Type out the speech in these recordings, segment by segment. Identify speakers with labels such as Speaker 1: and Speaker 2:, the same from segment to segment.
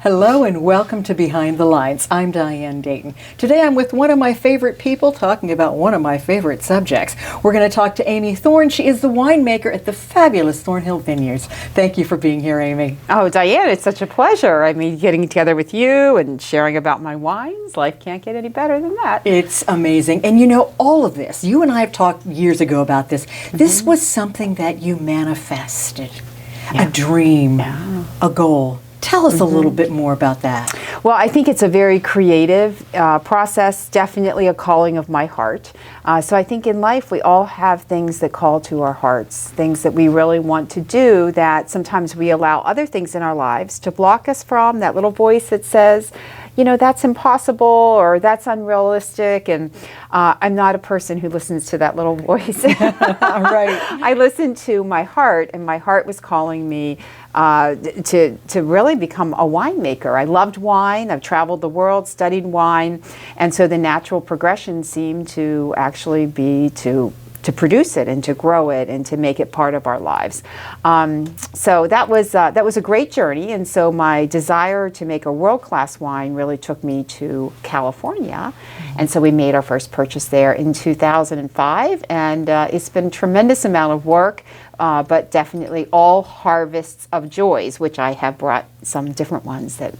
Speaker 1: Hello and welcome to Behind the Lines. I'm Diane Dayton. Today I'm with one of my favorite people talking about one of my favorite subjects. We're going to talk to Amy Thorn. She is the winemaker at the fabulous Thornhill Vineyards. Thank you for being here, Amy.
Speaker 2: Oh, Diane, it's such a pleasure. I mean, getting together with you and sharing about my wines, life can't get any better than that.
Speaker 1: It's amazing. And you know, all of this, you and I have talked years ago about this. This was something that you manifested, a dream, a goal. Tell us a little bit more about that.
Speaker 2: Well, I think it's a very creative process, definitely a calling of my heart. So I think in life we all have things that call to our hearts, things that we really want to do that sometimes we allow other things in our lives to block us from, that little voice that says, you know, that's impossible or that's unrealistic. And I'm not a person who listens to that little voice.
Speaker 1: Right.
Speaker 2: I listened to my heart, and my heart was calling me to really become a winemaker. I loved wine. I've traveled the world, studied wine. And so the natural progression seemed to actually be to produce it and to grow it and to make it part of our lives. So that was a great journey. And so my desire to make a world-class wine really took me to California. And so we made our first purchase there in 2005. And it's been a tremendous amount of work, but definitely all harvests of joys, which I have brought some different ones that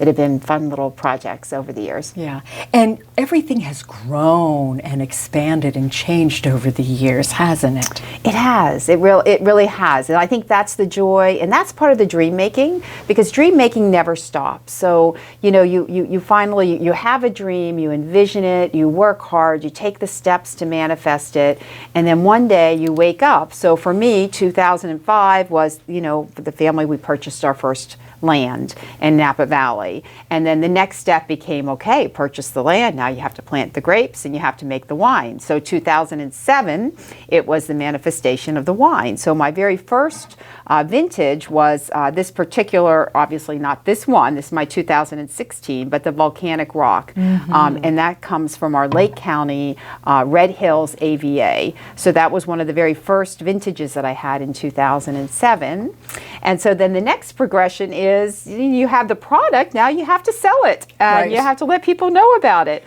Speaker 2: have been fun little projects over the years.
Speaker 1: Yeah, and everything has grown and expanded and changed over the years, hasn't it?
Speaker 2: It has. It really has. And I think that's the joy, and that's part of the dream making, because dream making never stops. So, you know, you finally, you have a dream, you envision it, you work hard, you take the steps to manifest it, and then one day you wake up. So for me, 2005 was, you know, for the family, we purchased our first land in Napa Valley. And then the next step became, okay, purchase the land. Now you have to plant the grapes and you have to make the wine. So 2007, it was the manifestation of the wine. So my very first vintage was this particular, obviously not this one, this is my 2016, but the volcanic rock. And that comes from our Lake County Red Hills AVA. So that was one of the very first vintages that I had in 2007. And so then the next progression is you have the product, now you have to sell it. And you have to let people know about it.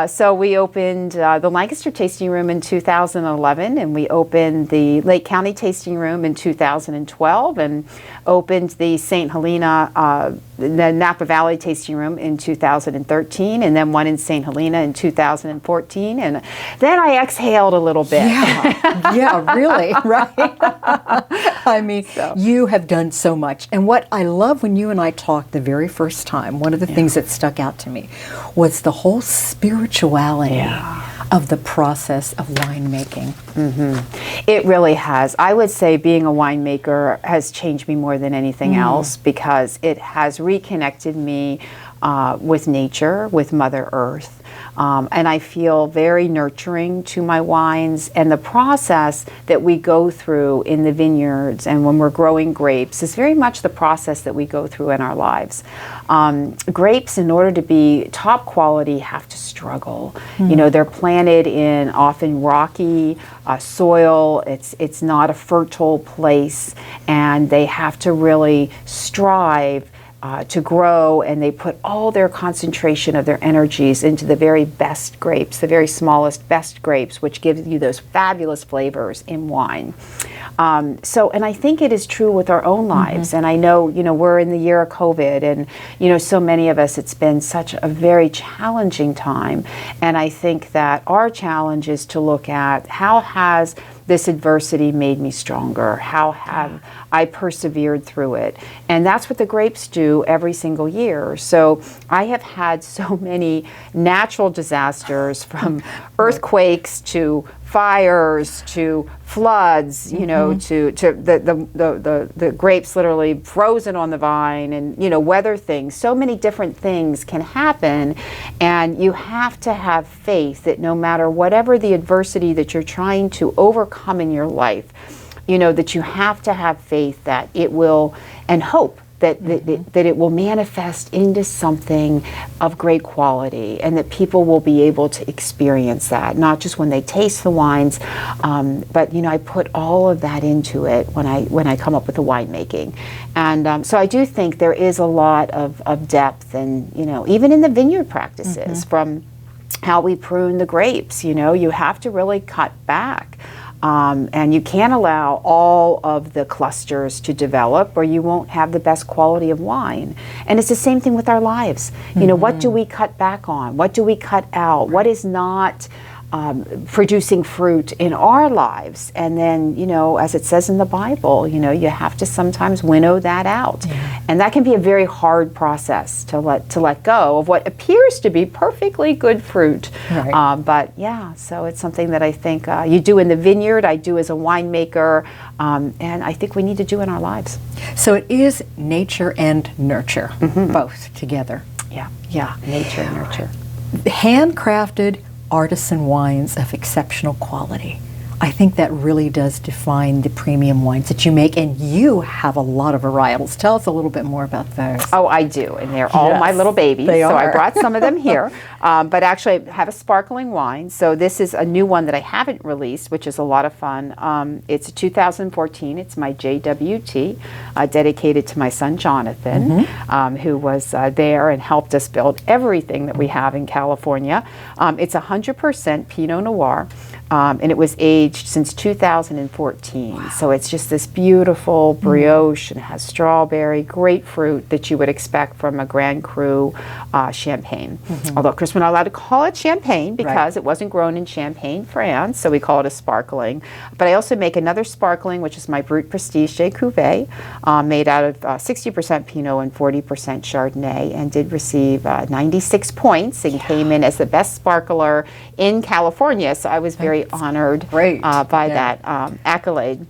Speaker 2: So we opened the Lancaster Tasting Room in 2011, and we opened the Lake County Tasting Room in 2012, and opened the St. Helena, the Napa Valley Tasting Room in 2013, and then one in St. Helena in 2014. And then I exhaled a little bit.
Speaker 1: Yeah, really, right? I mean, you have done so much. And what I love when you and I talked the very first time, one of the things that stuck out to me was the whole spirituality of the process of winemaking.
Speaker 2: It really has. I would say being a winemaker has changed me more than anything else, because it has reconnected me with nature, with Mother Earth. And I feel very nurturing to my wines, and the process that we go through in the vineyards and when we're growing grapes is very much the process that we go through in our lives. Grapes, in order to be top quality, have to struggle. You know, they're planted in often rocky soil. It's not a fertile place, and they have to really strive to grow, and they put all their concentration of their energies into the very best grapes, the very smallest, best grapes, which gives you those fabulous flavors in wine. And I think it is true with our own lives. And I know, you know, we're in the year of COVID, and, you know, so many of us, it's been such a very challenging time. And I think that our challenge is to look at, how has this adversity made me stronger? How have I persevered through it? And that's what the grapes do every single year. So I have had so many natural disasters, from earthquakes to fires to floods, you know, to the grapes literally frozen on the vine, and, you know, weather things. So many different things can happen, and you have to have faith that no matter whatever the adversity that you're trying to overcome in your life, you know, that you have to have faith that it will, and hope that, that it will manifest into something of great quality, and that people will be able to experience that, not just when they taste the wines, but I put all of that into it when I come up with the winemaking. And so I do think there is a lot of depth, and even in the vineyard practices, from how we prune the grapes, you have to really cut back. And you can't allow all of the clusters to develop, or you won't have the best quality of wine. And it's the same thing with our lives. What do we cut back on? What do we cut out? What is not producing fruit in our lives? And then, as it says in the Bible, you have to sometimes winnow that out. And that can be a very hard process to let go of what appears to be perfectly good fruit.
Speaker 1: Right.
Speaker 2: But yeah, so it's something that I think you do in the vineyard, I do as a winemaker, and I think we need to do in our lives.
Speaker 1: So it is nature and nurture, both together.
Speaker 2: Yeah, nature and nurture.
Speaker 1: Handcrafted artisan wines of exceptional quality. I think that really does define the premium wines that you make, and you have a lot of varietals. Tell us a little bit more about those.
Speaker 2: Oh, I do, and they're all my little babies.
Speaker 1: They
Speaker 2: so
Speaker 1: are.
Speaker 2: I brought some of them here, but actually I have a sparkling wine. So this is a new one that I haven't released, which is a lot of fun. It's a 2014. It's my JWT, dedicated to my son Jonathan, who was there and helped us build everything that we have in California. It's 100% Pinot Noir. And it was aged since 2014. Wow. So it's just this beautiful brioche, and has strawberry, grapefruit that you would expect from a Grand Cru champagne. Although, of course, we're not allowed to call it champagne because it wasn't grown in Champagne, France, so we call it a sparkling. But I also make another sparkling, which is my Brut Prestige de Cuvée, made out of 60% Pinot and 40% Chardonnay, and did receive 96 points and came in as the best sparkler in California. So I was very honored by that accolade.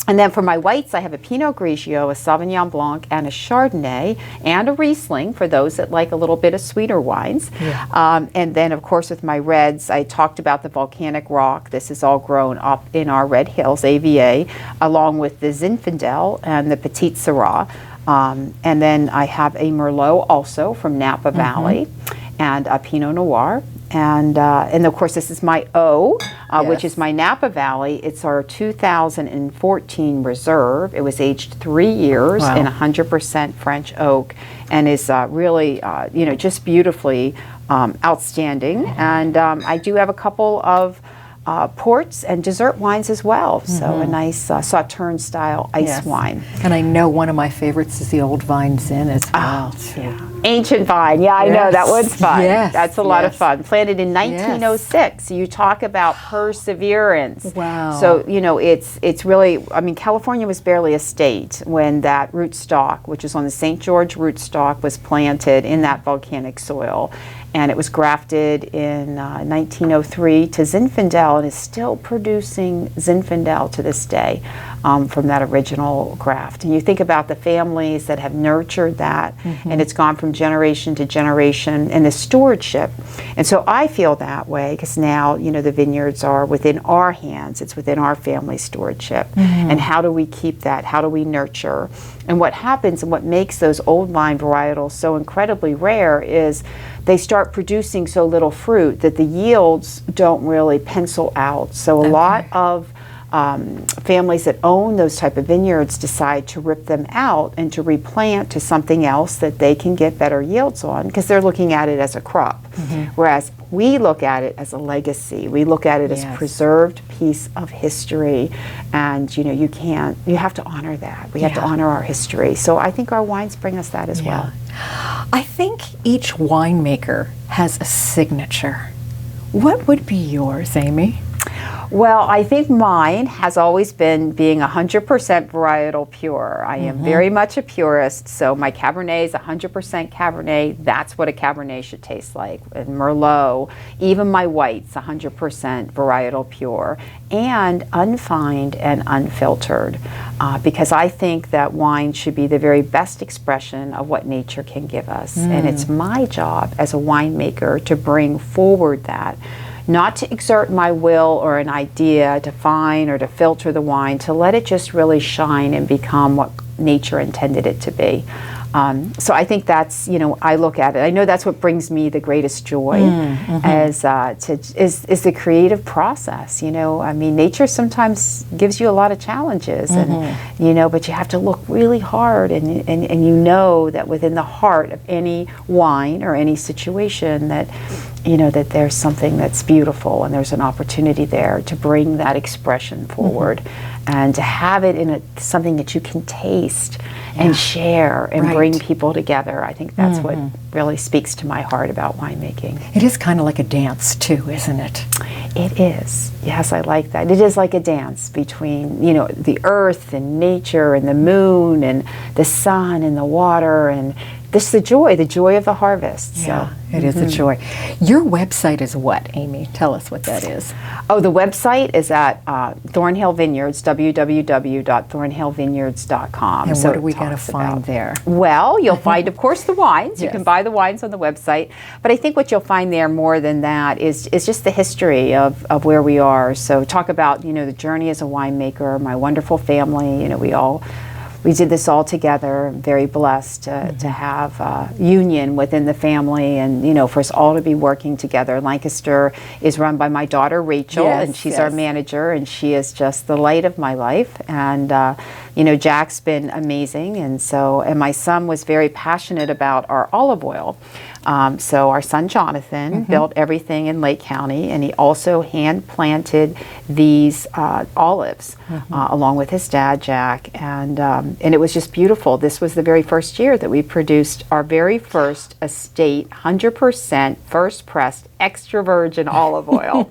Speaker 2: And then for my whites, I have a Pinot Grigio, a Sauvignon Blanc, and a Chardonnay, and a Riesling for those that like a little bit of sweeter wines. And then, of course, with my reds, I talked about the volcanic rock. This is all grown up in our Red Hills, AVA, along with the Zinfandel and the Petit Syrah. And then I have a Merlot also from Napa Valley, and a Pinot Noir. And of course, this is my O, which is my Napa Valley. It's our 2014 reserve. It was aged 3 years in 100% French oak, and is really, just beautifully outstanding. And I do have a couple of ports and dessert wines as well. So a nice Sauterne style ice wine.
Speaker 1: And I know one of my favorites is the Old Vine Zin as well.
Speaker 2: Ancient vine, I know, that one's fun. That's a lot of fun. Planted in 1906. You talk about perseverance.
Speaker 1: Wow.
Speaker 2: So, it's really, California was barely a state when that rootstock, which is on the St. George rootstock, was planted in that volcanic soil. And it was grafted in 1903 to Zinfandel, and is still producing Zinfandel to this day from that original graft. And you think about the families that have nurtured that, and it's gone from generation to generation, and the stewardship. And so I feel that way because now, the vineyards are within our hands. It's within our family stewardship. And how do we keep that? How do we nurture? And what happens, and what makes those old vine varietals so incredibly rare, is they start producing so little fruit that the yields don't really pencil out. So a lot of families that own those type of vineyards decide to rip them out and to replant to something else that they can get better yields on, because they're looking at it as a crop. Whereas we look at it as a legacy. We look at it as a preserved piece of history, and you have to honor that. We have to honor our history. So I think our wines bring us that as well.
Speaker 1: I think each winemaker has a signature. What would be yours, Amy?
Speaker 2: Well, I think mine has always been being 100% varietal pure. I am very much a purist, so my Cabernet is 100% Cabernet. That's what a Cabernet should taste like. And Merlot, even my whites, 100% varietal pure, and unfined and unfiltered, because I think that wine should be the very best expression of what nature can give us. And it's my job as a winemaker to bring forward that. Not to exert my will or an idea to fine or to filter the wine, to let it just really shine and become what nature intended it to be. So I think that's, I look at it. I know that's what brings me the greatest joy, is the creative process. I mean, nature sometimes gives you a lot of challenges, and but you have to look really hard, and you know that within the heart of any wine or any situation that that there's something that's beautiful, and there's an opportunity there to bring that expression forward, and to have it in something that you can taste and share and bring people together. I think that's what really speaks to my heart about winemaking.
Speaker 1: It is kind of like a dance too, isn't it?
Speaker 2: It is. Yes, I like that. It is like a dance between, the earth and nature and the moon and the sun and the water, and this the joy of the harvest.
Speaker 1: Yeah, it is a joy. Your website is what, Amy? Tell us what that is.
Speaker 2: Oh, the website is at Thornhill Vineyards, www.thornhillvineyards.com.
Speaker 1: And what do we got to find there?
Speaker 2: Well, you'll find, of course, the wines. You can buy the wines on the website. But I think what you'll find there more than that is just the history of where we are. So talk about, the journey as a winemaker, my wonderful family. We did this all together. I'm very blessed to have union within the family, and for us all to be working together. Lancaster is run by my daughter Rachel, and she's our manager, and she is just the light of my life. And Jack's been amazing, and my son was very passionate about our olive oil. So our son Jonathan built everything in Lake County, and he also hand planted these olives along with his dad Jack, and it was just beautiful. This was the very first year that we produced our very first estate 100% first pressed extra virgin olive oil.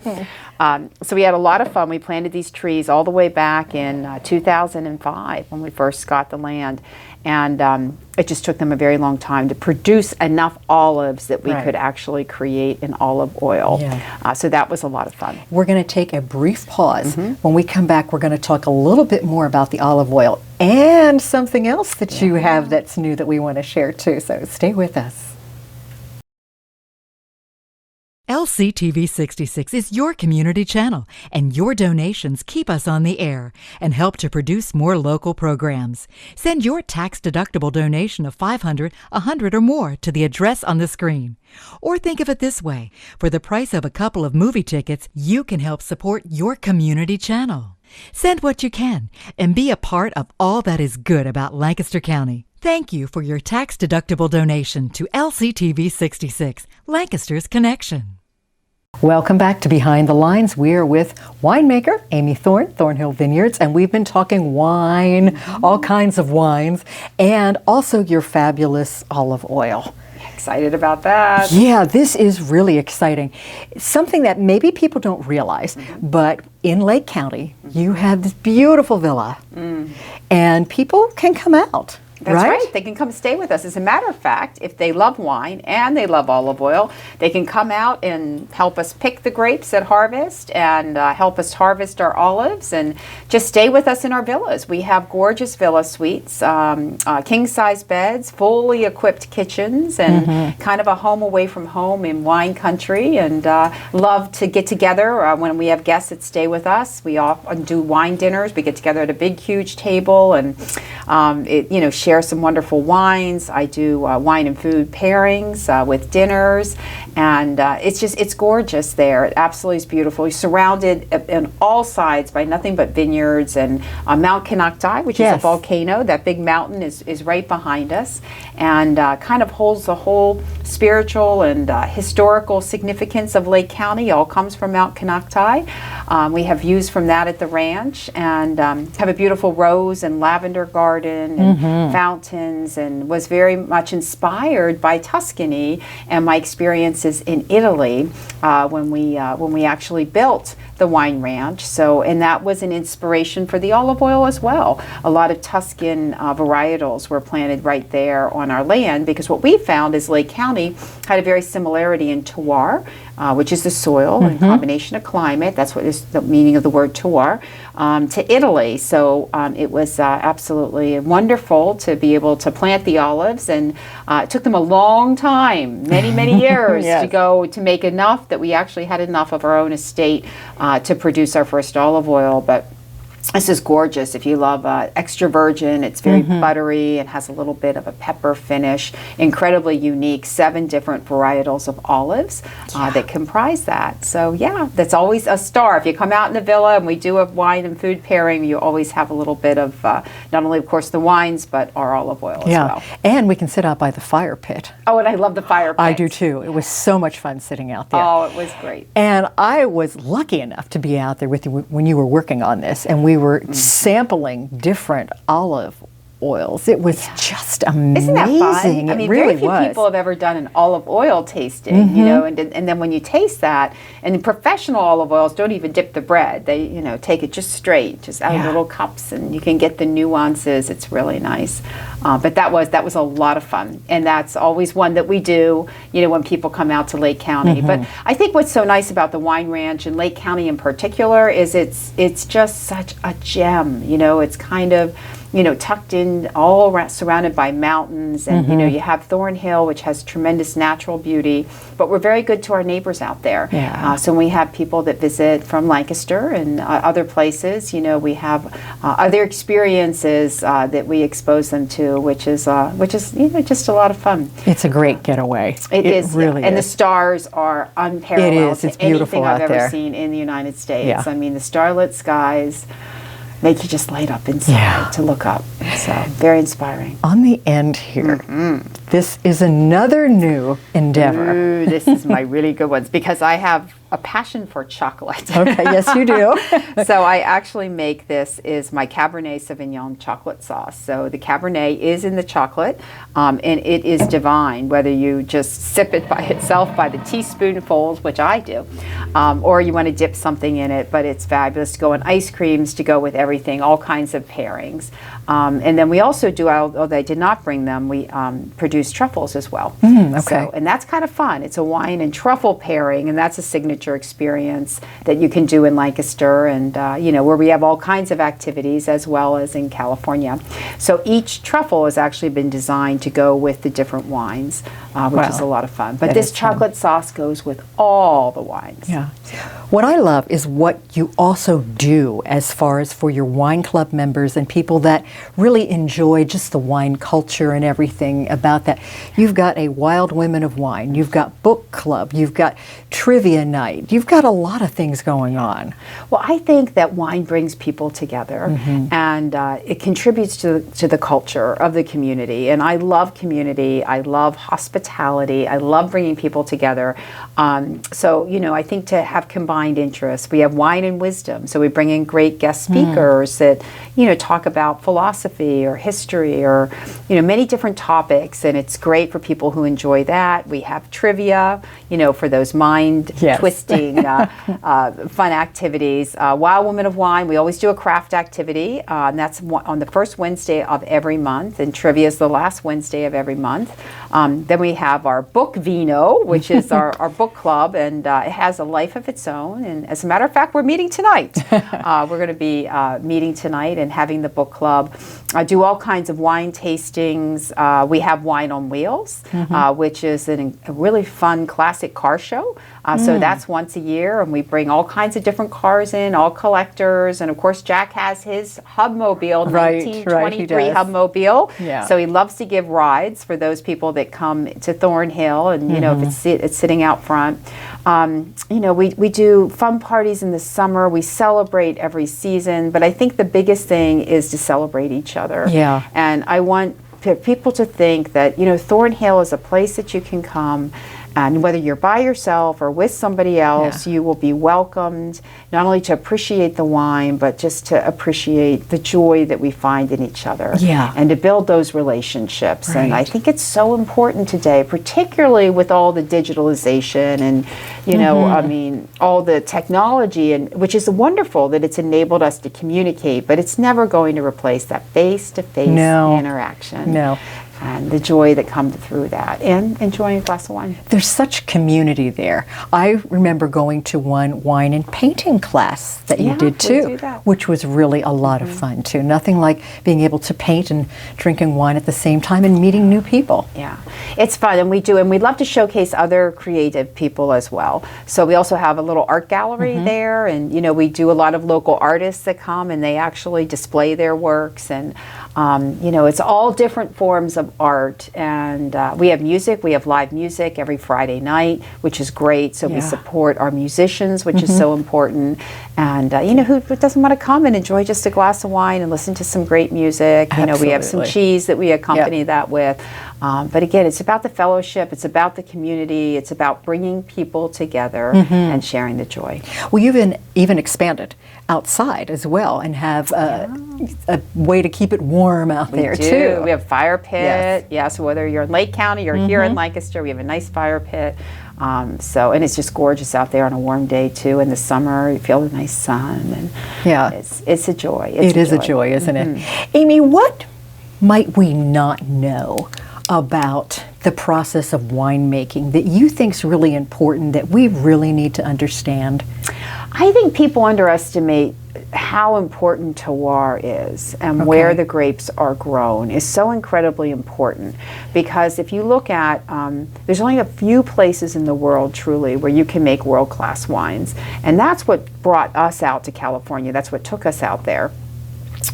Speaker 2: So we had a lot of fun. We planted these trees all the way back in 2005 when we first got the land. And it just took them a very long time to produce enough olives that we could actually create an olive oil. So that was a lot of fun.
Speaker 1: We're going to take a brief pause. When we come back, we're going to talk a little bit more about the olive oil and something else that you have that's new that we want to share too. So stay with us.
Speaker 3: LCTV 66 is your community channel, and your donations keep us on the air and help to produce more local programs. Send your tax-deductible donation of $500, $100, or more to the address on the screen. Or think of it this way: for the price of a couple of movie tickets, you can help support your community channel. Send what you can and be a part of all that is good about Lancaster County. Thank you for your tax-deductible donation to LCTV 66, Lancaster's Connection.
Speaker 1: Welcome back to Behind the Lines. We are with winemaker Amy Thorn, Thornhill Vineyards, and we've been talking wine, all kinds of wines, and also your fabulous olive oil.
Speaker 2: Excited about that.
Speaker 1: Yeah, this is really exciting. Something that maybe people don't realize, but in Lake County, you have this beautiful villa, and people can come out.
Speaker 2: That's right. They can come stay with us. As a matter of fact, if they love wine and they love olive oil, they can come out and help us pick the grapes at harvest and help us harvest our olives and just stay with us in our villas. We have gorgeous villa suites, king-size beds, fully equipped kitchens, and kind of a home away from home in wine country, and love to get together when we have guests that stay with us. We often do wine dinners. We get together at a big, huge table and share some wonderful wines. I do wine and food pairings with dinners, and it's gorgeous there. It absolutely is beautiful. You're surrounded on all sides by nothing but vineyards, and Mount Canocti, which is a volcano. That big mountain is right behind us, and kind of holds the whole spiritual and historical significance of Lake County. It all comes from Mount Canocti. We have views from that at the ranch, and have a beautiful rose and lavender garden and fountains, and was very much inspired by Tuscany and my experiences in Italy when we actually built the wine ranch. So, and that was an inspiration for the olive oil as well. A lot of Tuscan varietals were planted right there on our land, because what we found is Lake County had a very similarity in terroir, which is the soil and combination of climate. That's what is the meaning of the word terroir, to Italy. So it was absolutely wonderful to be able to plant the olives, and it took them a long time, many years to make enough that we actually had enough of our own estate to produce our first olive oil. But This is gorgeous. If you love extra virgin, it's very buttery and has a little bit of a pepper finish. Incredibly unique. 7 different varietals of olives that comprise that. So yeah, that's always a star. If you come out in the villa and we do a wine and food pairing, you always have a little bit of not only, of course, the wines, but our olive oil as well.
Speaker 1: And we can sit out by the fire pit.
Speaker 2: Oh, and I love the fire pit.
Speaker 1: I do too. It was so much fun sitting out there.
Speaker 2: Oh, it was great.
Speaker 1: And I was lucky enough to be out there with you when you were working on this, and we were sampling different olive oils. It was just amazing.
Speaker 2: Isn't that fun? I mean,
Speaker 1: really
Speaker 2: very few people have ever done an olive oil tasting, you know, and then when you taste that, and professional olive oils don't even dip the bread. They, you know, take it just straight, just out of little cups, and you can get the nuances. It's really nice. But that was a lot of fun, and that's always one that we do, you know, when people come out to Lake County. But I think what's so nice about the Wine Ranch and Lake County in particular is it's just such a gem. You know, it's kind of, you know, tucked in, all around, surrounded by mountains, and you know, you have Thorn Hill, which has tremendous natural beauty, but we're very good to our neighbors out there. So when we have people that visit from Lancaster and other places, you know, we have other experiences that we expose them to, which is you know, just a lot of fun.
Speaker 1: It's a great getaway.
Speaker 2: It is,
Speaker 1: really
Speaker 2: and
Speaker 1: is.
Speaker 2: the stars are unparalleled.
Speaker 1: It is. It's
Speaker 2: to
Speaker 1: beautiful
Speaker 2: anything I've
Speaker 1: out
Speaker 2: ever
Speaker 1: there.
Speaker 2: seen in the United States. I mean, the starlit skies make you just light up inside
Speaker 1: Yeah.
Speaker 2: to look up. So very inspiring.
Speaker 1: On the end here, this is another new endeavor.
Speaker 2: Ooh, this is my really good ones because I have a passion for chocolate.
Speaker 1: Okay, yes you do.
Speaker 2: So I actually make this is my Cabernet Sauvignon chocolate sauce. So the Cabernet is in the chocolate, and it is divine, whether you just sip it by itself by the teaspoonfuls, which I do, or you want to dip something in it, but it's fabulous to go in ice creams, to go with everything, all kinds of pairings. And then we also do, although I did not bring them, we produce truffles as well.
Speaker 1: Okay.
Speaker 2: So, and that's kind of fun. It's a wine and truffle pairing, and that's a signature experience that you can do in Lancaster, and you know, where we have all kinds of activities as well as in California. So each truffle has actually been designed to go with the different wines, which is a lot of fun. But this chocolate sauce goes with all the wines.
Speaker 1: Yeah. What I love is what you also do as far as for your wine club members and people that really enjoy just the wine culture and everything about that. You've got a Wild Women of Wine, you've got book club, you've got trivia night, you've got a lot of things going on.
Speaker 2: Well, I think that wine brings people together, and it contributes to the culture of the community. And I love community, I love hospitality, I love bringing people together. So, you know, I think to have combined interests, we have wine and wisdom. So we bring in great guest speakers that, you know, talk about philosophy or history or, you know, many different topics. And it's great for people who enjoy that. We have trivia, you know, for those mind-twisting, fun activities. Wild Women of Wine, we always do a craft activity. And that's on the first Wednesday of every month. And trivia is the last Wednesday of every month. Then we have our book Vino, which is our book club. And it has a life of its own. And as a matter of fact, we're meeting tonight. We're going to be meeting tonight and having the book club. Do all kinds of wine tastings. We have Wine on Wheels, which is a really fun classic car show. So that's once a year, and we bring all kinds of different cars in, all collectors. And of course, Jack has his Hubmobile, 1923 Hubmobile. So he loves to give rides for those people that come to Thorn Hill, and you know, if it's sitting out front. You know, we do fun parties in the summer. We celebrate every season, but I think the biggest thing is to celebrate each other. And I want people to think that, you know, Thorn Hill is a place that you can come, and whether you're by yourself or with somebody else, you will be welcomed, not only to appreciate the wine, but just to appreciate the joy that we find in each other. And to build those relationships. And I think it's so important today, particularly with all the digitalization and, you know, I mean, all the technology, and which is wonderful that it's enabled us to communicate, but it's never going to replace that face-to-face interaction. and the joy that comes through that, and enjoying a glass of wine.
Speaker 1: There's such community there. I remember going to one wine and painting class that you did too, which was really a lot of fun too. Nothing like being able to paint and drinking wine at the same time and meeting new people.
Speaker 2: Yeah, it's fun, and we love to showcase other creative people as well. So we also have a little art gallery there, and we do a lot of local artists that come and they actually display their works, and it's all different forms of art, and we have music. We have live music every Friday night, which is great. So we support our musicians, which is so important. And who doesn't want to come and enjoy just a glass of wine and listen to some great music? We have some cheese that we accompany that with. But again, it's about the fellowship. It's about the community. It's about bringing people together and sharing the joy.
Speaker 1: Well, you've even expanded outside as well, and have a way to keep it warm out there too.
Speaker 2: We have fire pit. So whether you're in Lake County or here in Lancaster, we have a nice fire pit. And it's just gorgeous out there on a warm day too. In the summer, you feel the nice sun, and it's a joy.
Speaker 1: It is a joy, isn't it? Amy, what might we not know about the process of winemaking that you think is really important, that we really need to understand?
Speaker 2: I think people underestimate how important terroir is, and where the grapes are grown is so incredibly important, because if you look at, there's only a few places in the world truly where you can make world-class wines, and that's what brought us out to California. That's what took us out there.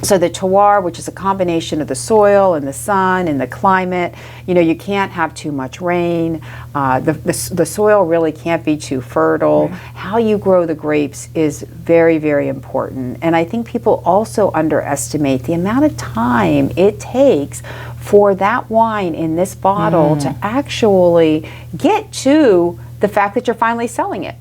Speaker 2: So the terroir, which is a combination of the soil and the sun and the climate, you can't have too much rain. The soil really can't be too fertile. How you grow the grapes is very, very important. And I think people also underestimate the amount of time it takes for that wine in this bottle to actually get to the fact that you're finally selling it.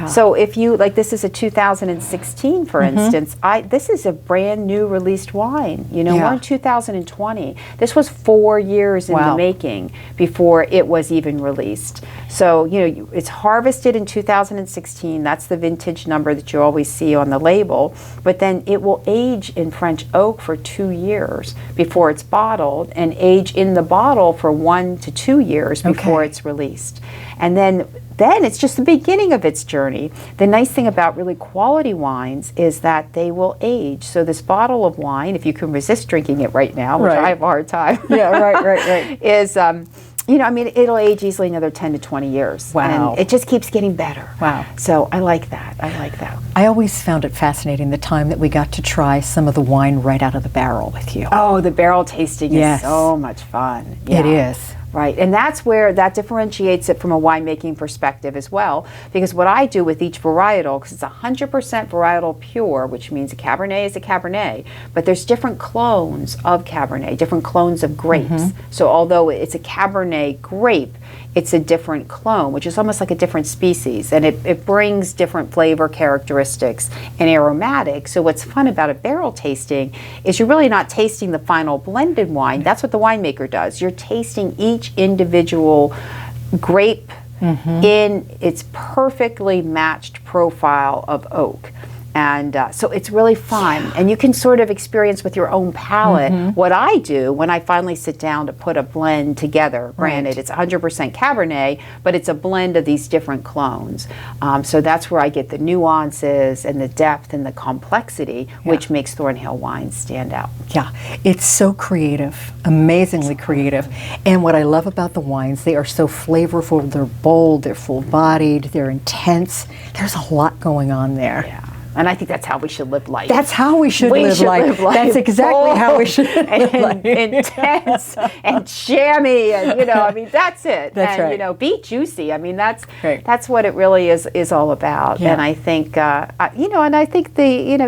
Speaker 2: So if you, like, this is a 2016, for instance, this is a brand new released wine. We're in 2020. This was 4 years in the making before it was even released. So, it's harvested in 2016. That's the vintage number that you always see on the label. But then it will age in French oak for 2 years before it's bottled, and age in the bottle for 1 to 2 years before it's released. And then it's just the beginning of its journey. The nice thing about really quality wines is that they will age. So this bottle of wine, if you can resist drinking it right now, which I have a hard time, is, it'll age easily another 10 to 20 years.
Speaker 1: Wow.
Speaker 2: And it just keeps getting better.
Speaker 1: Wow.
Speaker 2: So I like that.
Speaker 1: I always found it fascinating the time that we got to try some of the wine right out of the barrel with you.
Speaker 2: Oh, the barrel tasting is so much fun.
Speaker 1: It is.
Speaker 2: Right, and that's where that differentiates it from a winemaking perspective as well, because what I do with each varietal, because it's 100% varietal pure, which means a Cabernet is a Cabernet, but there's different clones of Cabernet, different clones of grapes. So although it's a Cabernet grape, it's a different clone, which is almost like a different species, and it brings different flavor characteristics and aromatics. So what's fun about a barrel tasting is you're really not tasting the final blended wine. That's what the winemaker does. You're tasting each individual grape in its perfectly matched profile of oak. And so it's really fun, and you can sort of experience with your own palate what I do when I finally sit down to put a blend together. Granted, it's 100% Cabernet, but it's a blend of these different clones. So that's where I get the nuances and the depth and the complexity, which makes Thornhill wines stand out.
Speaker 1: Yeah, it's so creative, amazingly creative. And what I love about the wines, they are so flavorful, they're bold, they're full-bodied, they're intense. There's a lot going on there.
Speaker 2: Yeah. And I think that's how we should live life.
Speaker 1: That's how we should live life. That's exactly how we should live life.
Speaker 2: Intense and jammy, and that's it.
Speaker 1: That's
Speaker 2: and
Speaker 1: right.
Speaker 2: Be juicy. That's what it really is all about.
Speaker 1: Yeah.
Speaker 2: And I think and I think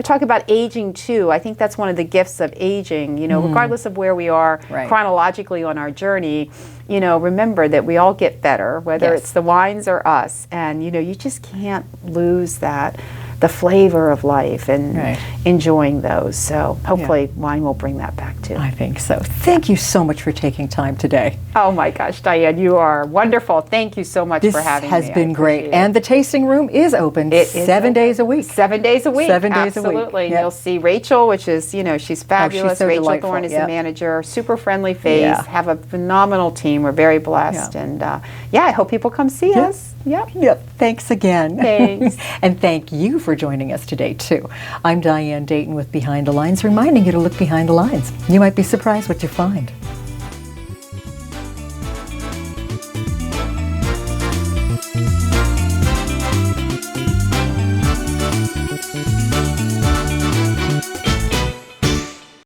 Speaker 2: talk about aging too. I think that's one of the gifts of aging. Regardless of where we are chronologically on our journey, remember that we all get better, whether it's the wines or us, and you just can't lose that the flavor of life and
Speaker 1: Right.
Speaker 2: enjoying those. So hopefully wine will bring that back too.
Speaker 1: I think so. Thank you so much for taking time today.
Speaker 2: Oh my gosh, Diane, you are wonderful. Thank you so much
Speaker 1: This
Speaker 2: for having me.
Speaker 1: has
Speaker 2: I
Speaker 1: been great.
Speaker 2: appreciate it.
Speaker 1: And the tasting room is open
Speaker 2: It is
Speaker 1: 7
Speaker 2: open.
Speaker 1: days a week.
Speaker 2: 7 days a week.
Speaker 1: 7 days a week.
Speaker 2: Absolutely.
Speaker 1: Yep.
Speaker 2: You'll see Rachel, which is, she's fabulous.
Speaker 1: so
Speaker 2: Rachel
Speaker 1: delightful.
Speaker 2: Thorn is
Speaker 1: Yep.
Speaker 2: the manager, super friendly face,
Speaker 1: Yeah.
Speaker 2: have a phenomenal team. We're very blessed.
Speaker 1: Yeah.
Speaker 2: And I hope people come see us. Yep.
Speaker 1: Yep. Thanks again.
Speaker 2: Thanks.
Speaker 1: And thank you for joining us today, too. I'm Diane Dayton with Behind the Lines, reminding you to look behind the lines. You might be surprised what you find.